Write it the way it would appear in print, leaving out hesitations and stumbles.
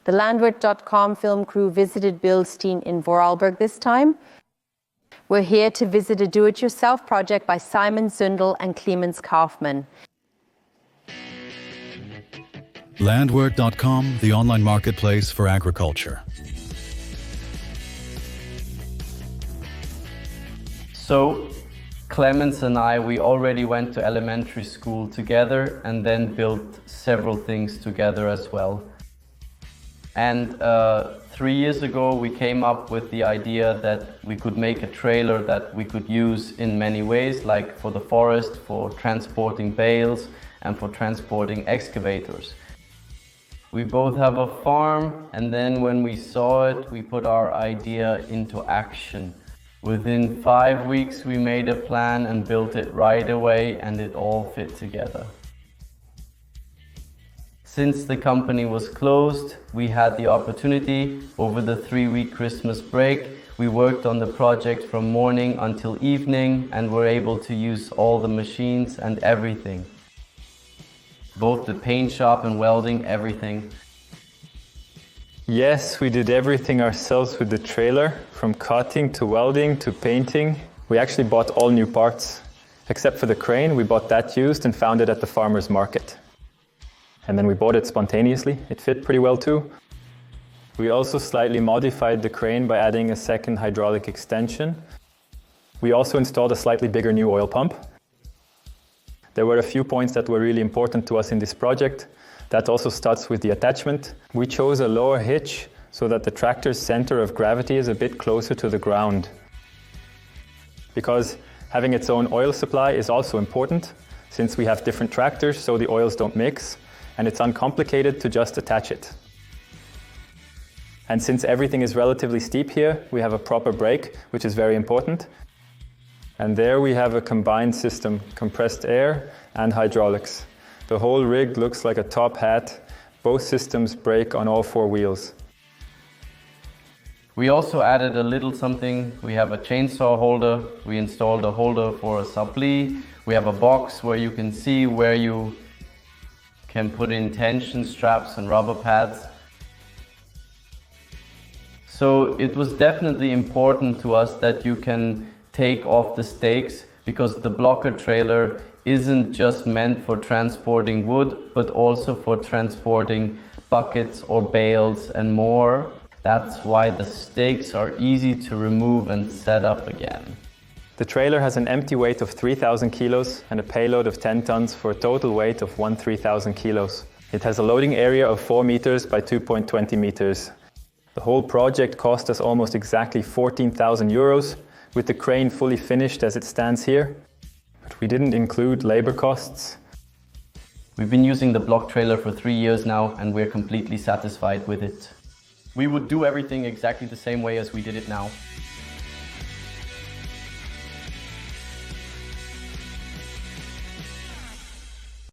The Landwirt.com film crew visited Bilstein in Vorarlberg this time. We're here to visit a do-it-yourself project by Simon Zündel and Clemens Kaufmann. Landwirt.com, the online marketplace for agriculture. So, Clemens and I, we already went to elementary school together and then built several things together as well. And 3 years ago, we came up with the idea that we could make a trailer that we could use in many ways, like for the forest, for transporting bales, and for transporting excavators. We both have a farm, and then when we saw it, we put our idea into action. Within 5 weeks, we made a plan and built it right away, and it all fit together. Since the company was closed, we had the opportunity. Over the 3-week Christmas break, we worked on the project from morning until evening and were able to use all the machines and everything. Both the paint shop and welding, everything. Yes, we did everything ourselves with the trailer, from cutting to welding to painting. We actually bought all new parts. Except for the crane, we bought that used and found it at the farmer's market. And then we bought it spontaneously. It fit pretty well too. We also slightly modified the crane by adding a second hydraulic extension. We also installed a slightly bigger new oil pump. There were a few points that were really important to us in this project. That also starts with the attachment. We chose a lower hitch so that the tractor's center of gravity is a bit closer to the ground. Because having its own oil supply is also important, since we have different tractors so the oils don't mix, and it's uncomplicated to just attach it. And since everything is relatively steep here, we have a proper brake, which is very important. And there we have a combined system, compressed air and hydraulics. The whole rig looks like a top hat. Both systems brake on all 4 wheels. We also added a little something. We have a chainsaw holder. We installed a holder for a supply. We have a box where you can see where you can put in tension straps and rubber pads. So it was definitely important to us that you can take off the stakes, because the blocker trailer isn't just meant for transporting wood, but also for transporting buckets or bales and more. That's why the stakes are easy to remove and set up again. The trailer has an empty weight of 3,000 kilos and a payload of 10 tons for a total weight of 13,000 kilos. It has a loading area of 4 meters by 2.20 meters. The whole project cost us almost exactly 14,000 euros, with the crane fully finished as it stands here. But we didn't include labor costs. We've been using the block trailer for 3 years now, and we're completely satisfied with it. We would do everything exactly the same way as we did it now.